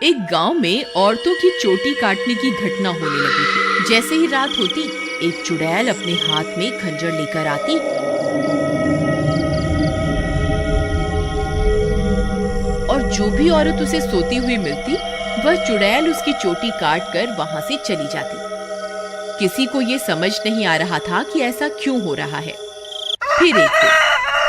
एक गांव में औरतों की चोटी काटने की घटना होने लगी थी। जैसे ही रात होती, एक चुड़ैल अपने हाथ में खंजर लेकर आती और जो भी औरत उसे सोती हुई मिलती, वह चुड़ैल उसकी चोटी काट कर वहां से चली जाती। किसी को ये समझ नहीं आ रहा था कि ऐसा क्यों हो रहा है। फिर एक दिन,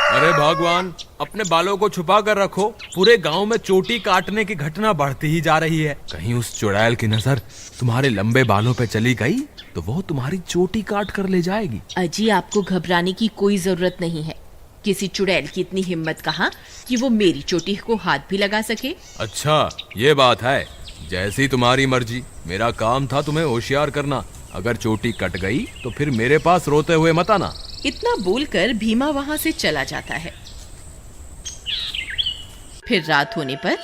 अरे भगवान, अपने बालों को छुपा कर रखो। पूरे गांव में चोटी काटने की घटना बढ़ती ही जा रही है। कहीं उस चुड़ैल की नजर तुम्हारे लंबे बालों पे चली गई तो वो तुम्हारी चोटी काट कर ले जाएगी। अजी, आपको घबराने की कोई जरूरत नहीं है। किसी चुड़ैल की इतनी हिम्मत कहाँ कि वो मेरी चोटी को हाथ भी लगा सके। अच्छा, ये बात है। जैसी तुम्हारी मर्जी। मेरा काम था तुम्हें होशियार करना। अगर चोटी कट गई तो फिर मेरे पास रोते हुए मत आना। इतना बोलकर भीमा वहां से चला जाता है। फिर रात होने पर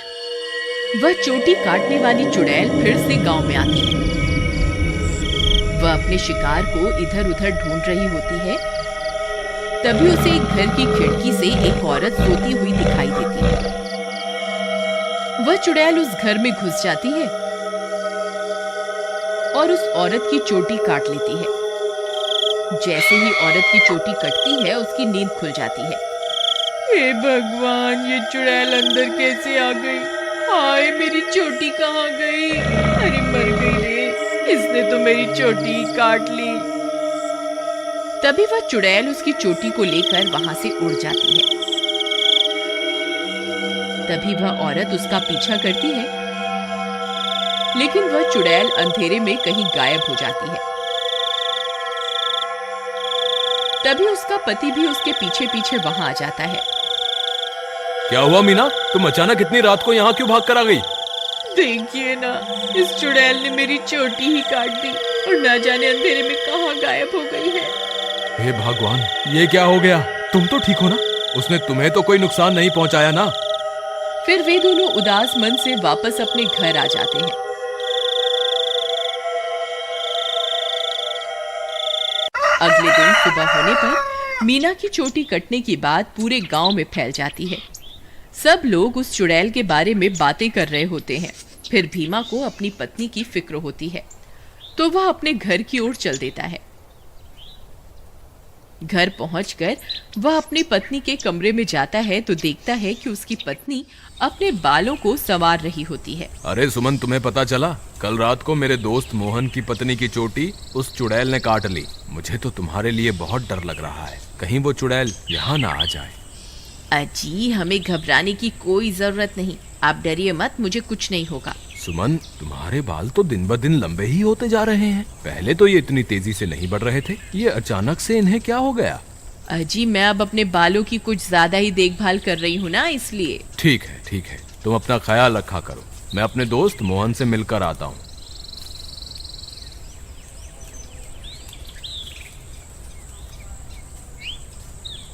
वह चोटी काटने वाली चुड़ैल फिर से गांव में आती है। वह अपने शिकार को इधर उधर ढूंढ रही होती है। तभी उसे एक घर की खिड़की से एक औरत सोती हुई दिखाई देती है। वह चुड़ैल उस घर में घुस जाती है और उस औरत की चोटी काट लेती है। जैसे ही औरत की चोटी कटती है, उसकी नींद खुल जाती है। हे भगवान, ये चुड़ैल अंदर कैसे आ गई? हाय, मेरी चोटी कहाँ गई? अरे मर गई रे, इसने तो मेरी चोटी काट ली। तभी वह चुड़ैल उसकी चोटी को लेकर वहां से उड़ जाती है। तभी वह औरत उसका पीछा करती है, लेकिन वह चुड़ैल अंधेरे में कहीं गायब हो जाती है। तभी उसका पति भी उसके पीछे पीछे वहां आ जाता है। क्या हुआ मीना, तुम अचानक इतनी रात को यहाँ क्यों भाग कर आ गई? देखिए ना, इस चुड़ैल ने मेरी चोटी ही काट दी और न जाने अंधेरे में कहाँ गायब हो गई है। हे भगवान, ये क्या हो गया? तुम तो ठीक हो ना? उसने तुम्हें तो कोई नुकसान नहीं पहुंचाया ना? फिर वे दोनों उदास मन से वापस अपने घर आ जाते हैं। अगले दिन सुबह होने पर मीना की चोटी कटने की बात पूरे गांव में फैल जाती है। सब लोग उस चुड़ैल के बारे में बातें कर रहे होते हैं। फिर भीमा को अपनी पत्नी की फिक्र होती है, तो वह अपने घर की ओर चल देता है। घर पहुंचकर वह अपनी पत्नी के कमरे में जाता है तो देखता है कि उसकी पत्नी अपने बालों को संवार रही होती है। अरे सुमन, तुम्हें पता चला? कल रात को मेरे दोस्त मोहन की पत्नी की चोटी उस चुड़ैल ने काट ली। मुझे तो तुम्हारे लिए बहुत डर लग रहा है। कहीं वो चुड़ैल यहाँ ना आ जाए। अजी, हमें घबराने की कोई जरूरत नहीं। आप डरिए मत, मुझे कुछ नहीं होगा। सुमन, तुम्हारे बाल तो दिन ब दिन लंबे ही होते जा रहे हैं। पहले तो ये इतनी तेजी से नहीं बढ़ रहे थे। ये अचानक से इन्हें क्या हो गया? अजी, मैं अब अपने बालों की कुछ ज्यादा ही देखभाल कर रही हूँ ना, इसलिए। ठीक है, ठीक है, तुम अपना ख्याल रखा करो। मैं अपने दोस्त मोहन से मिलकर आता हूँ।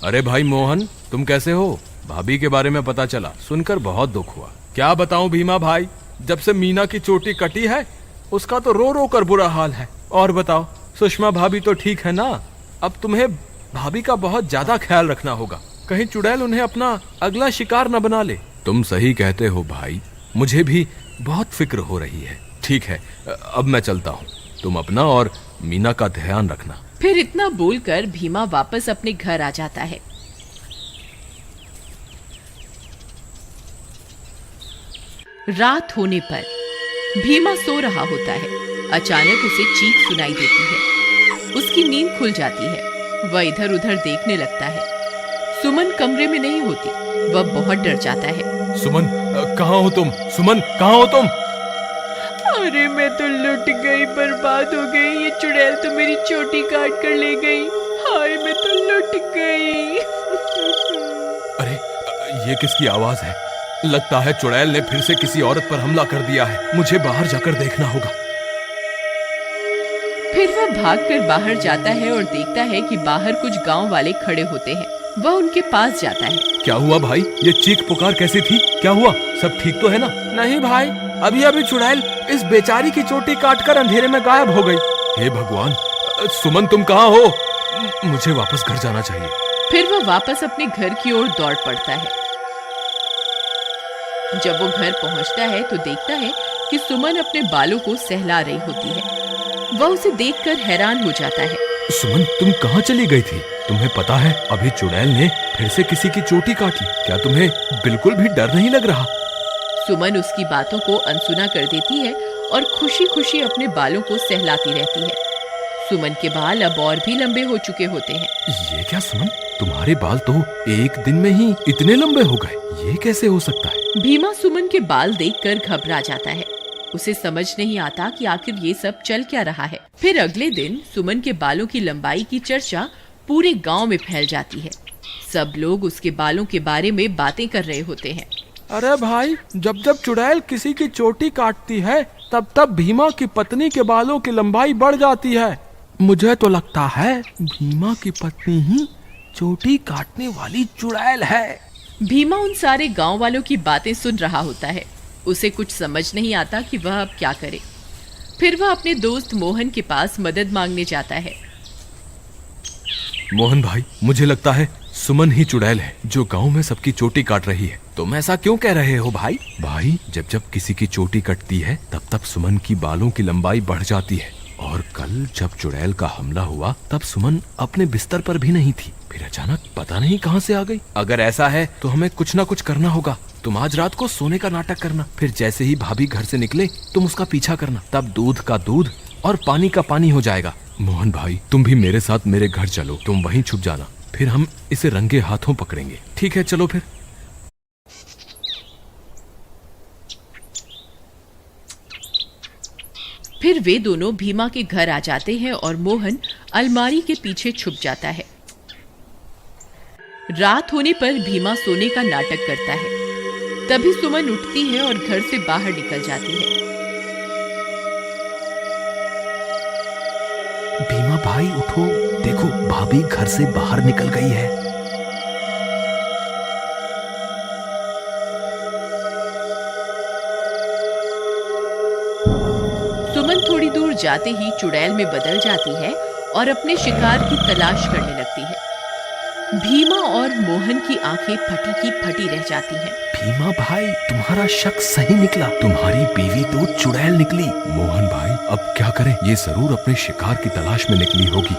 अरे भाई मोहन, तुम कैसे हो? भाभी के बारे में पता चला, सुनकर बहुत दुख हुआ। क्या बताऊं भीमा भाई, जब से मीना की चोटी कटी है उसका तो रो रो कर बुरा हाल है। और बताओ, सुषमा भाभी तो ठीक है ना? अब तुम्हें भाभी का बहुत ज्यादा ख्याल रखना होगा, कहीं चुड़ैल उन्हें अपना अगला शिकार न बना ले। तुम सही कहते हो भाई, मुझे भी बहुत फिक्र हो रही है। ठीक है, अब मैं चलता हूँ। तुम अपना और मीना का ध्यान रखना। फिर इतना बोलकर भीमा वापस अपने घर आ जाता है। रात होने पर भीमा सो रहा होता है। अचानक उसे चीख सुनाई देती है। उसकी नींद खुल जाती है। वह इधर उधर देखने लगता है। सुमन कमरे में नहीं होती। वह बहुत डर जाता है। सुमन, कहाँ हो तुम? सुमन, कहाँ हो तुम? अरे, मैं तो लुट गई, बर्बाद हो गई। ये चुड़ैल तो मेरी चोटी काट कर ले गई। हाय, मैं तो लुट गई। अरे, ये किसकी आवाज है? लगता है चुड़ैल ने फिर से किसी औरत पर हमला कर दिया है। मुझे बाहर जाकर देखना होगा। फिर वह भागकर बाहर जाता है और देखता है कि बाहर कुछ गांव वाले खड़े होते हैं। वह उनके पास जाता है। क्या हुआ भाई? ये चीख पुकार कैसी थी? क्या हुआ? सब ठीक तो है ना? नहीं भाई, अभी अभी चुड़ैल इस बेचारी की चोटी काटकर अंधेरे में गायब हो गई। हे भगवान, सुमन तुम कहाँ हो? मुझे वापस घर जाना चाहिए। फिर वह वापस अपने घर की ओर दौड़ पड़ता है। जब वो घर पहुंचता है तो देखता है कि सुमन अपने बालों को सहला रही होती है। वह उसे देखकर हैरान हो जाता है। सुमन, तुम कहाँ चली गई थी? तुम्हें पता है अभी चुड़ैल ने फिर से किसी की चोटी काट ली। क्या तुम्हें बिल्कुल भी डर नहीं लग रहा? सुमन उसकी बातों को अनसुना कर देती है और खुशी खुशी अपने बालों को सहलाती रहती है। सुमन के बाल अब और भी लंबे हो चुके होते हैं। ये क्या सुमन, तुम्हारे बाल तो एक दिन में ही इतने लंबे हो गए, ये कैसे हो सकता है? भीमा सुमन के बाल देखकर घबरा जाता है। उसे समझ नहीं आता कि आखिर ये सब चल क्या रहा है। फिर अगले दिन सुमन के बालों की लंबाई की चर्चा पूरे गांव में फैल जाती है। सब लोग उसके बालों के बारे में बातें कर रहे होते हैं। अरे भाई, जब जब चुड़ैल किसी की चोटी काटती है तब तब भीमा की पत्नी के बालों की लंबाई बढ़ जाती है। मुझे तो लगता है भीमा की पत्नी ही चोटी काटने वाली चुड़ैल है। भीमा उन सारे गांव वालों की बातें सुन रहा होता है। उसे कुछ समझ नहीं आता कि वह अब क्या करे। फिर वह अपने दोस्त मोहन के पास मदद मांगने जाता है। मोहन भाई, मुझे लगता है सुमन ही चुड़ैल है जो गांव में सबकी चोटी काट रही है। तुम ऐसा क्यों कह रहे हो भाई? भाई, जब जब किसी की चोटी कटती है तब तब सुमन की बालों की लंबाई बढ़ जाती है। और कल जब चुड़ैल का हमला हुआ तब सुमन अपने बिस्तर पर भी नहीं थी, फिर अचानक पता नहीं कहां से आ गई। अगर ऐसा है तो हमें कुछ ना कुछ करना होगा। तुम आज रात को सोने का नाटक करना, फिर जैसे ही भाभी घर से निकले तुम उसका पीछा करना, तब दूध का दूध और पानी का पानी हो जाएगा। मोहन भाई, तुम भी मेरे साथ मेरे घर चलो, तुम वहीं छुप जाना, फिर हम इसे रंगे हाथों पकड़ेंगे। ठीक है, चलो फिर। फिर वे दोनों भीमा के घर आ जाते हैं और मोहन अलमारी के पीछे छुप जाता है। रात होने पर भीमा सोने का नाटक करता है। तभी सुमन उठती है और घर से बाहर निकल जाती है। भीमा भाई उठो, देखो भाभी घर से बाहर निकल गई है। सुमन थोड़ी दूर जाते ही चुड़ैल में बदल जाती है और अपने शिकार की तलाश करने लगती है। भीमा और मोहन की आंखें फटी की फटी रह जाती हैं। भीमा भाई, तुम्हारा शक सही निकला, तुम्हारी बीवी तो चुड़ैल निकली। मोहन भाई, अब क्या करें? ये जरूर अपने शिकार की तलाश में निकली होगी।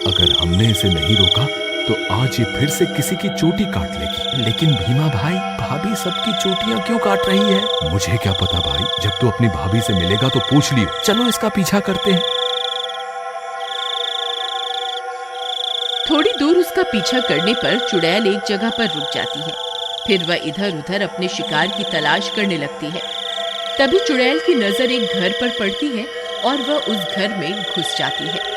अगर हमने इसे नहीं रोका तो आज ये फिर से किसी की चोटी काट लेगी। लेकिन भीमा भाई, भाभी सबकी चोटियां क्यों काट रही है? मुझे क्या पता भाई, जब तू अपनी भाभी से मिलेगा तो पूछ लियो। चलो इसका पीछा करते हैं। थोड़ी दूर उसका पीछा करने पर चुड़ैल एक जगह पर रुक जाती है। फिर वह इधर उधर अपने शिकार की तलाश करने लगती है। तभी चुड़ैल की नजर एक घर पर पड़ती है और वह उस घर में घुस जाती है।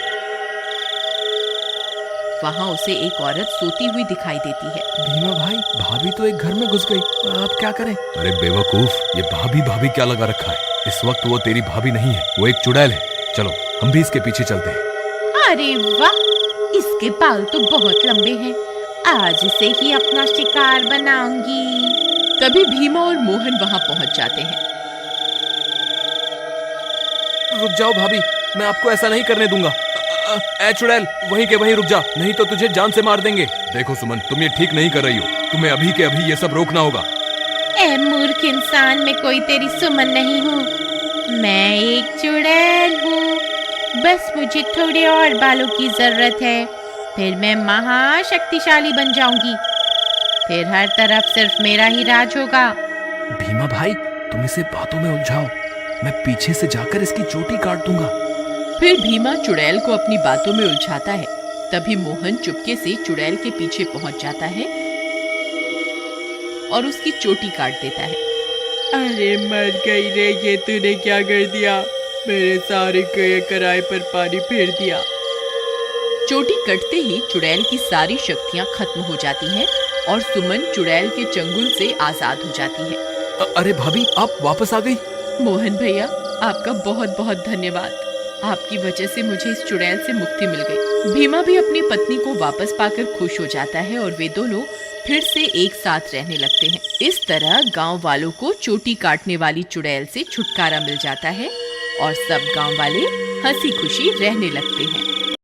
वहां उसे एक औरत सोती हुई दिखाई देती है। भीमा भाई, भाभी तो एक घर में घुस गई, अब क्या करें? अरे बेवकूफ, ये भाभी भाभी क्या लगा रखा है? इस वक्त वो तेरी भाभी नहीं है, वो एक चुड़ैल है। चलो हम भी इसके पीछे चलते हैं। अरे वाह, इसके बाल तो बहुत लंबे हैं, आज इसे ही अपना शिकार बनाऊंगी। तभी भीमा और मोहन वहां पहुंच जाते हैं। रुक जाओ भाभी, मैं आपको ऐसा नहीं करने दूंगा। ए चुड़ैल, वहीं के वहीं रुक जा, नहीं तो तुझे जान से मार देंगे। देखो सुमन, तुम ये ठीक नहीं कर रही हो, तुम्हें अभी के अभी ये सब रोकना होगा। ए मूर्ख इंसान, मैं कोई तेरी सुमन नहीं हूँ, मैं एक चुड़ैल हूँ। बस मुझे थोड़े और बालों की जरूरत है, फिर मैं महाशक्तिशाली बन जाऊंगी। फिर हर तरफ सिर्फ मेरा ही राज होगा। भीमा भाई, तुम इसे बातों में उलझाओ, मैं पीछे से जाकर इसकी चोटी काट दूंगा। फिर भीमा चुड़ैल को अपनी बातों में उलझाता है। तभी मोहन चुपके से चुड़ैल के पीछे पहुंच जाता है और उसकी चोटी काट देता है। अरे मर गई रे, ये तूने क्या कर दिया? मेरे सारे कराए पर पानी फेर दिया। चोटी कटते ही चुड़ैल की सारी शक्तियां खत्म हो जाती हैं और सुमन चुड़ैल के चंगुल से आजाद हो जाती है। अरे भाभी, आप वापस आ गई? मोहन भैया, आपका बहुत बहुत धन्यवाद। आपकी वजह से मुझे इस चुड़ैल से मुक्ति मिल गई। भीमा भी अपनी पत्नी को वापस पाकर खुश हो जाता है और वे दोनों फिर से एक साथ रहने लगते हैं। इस तरह गांव वालों को चोटी काटने वाली चुड़ैल से छुटकारा मिल जाता है और सब गांव वाले हंसी खुशी रहने लगते हैं।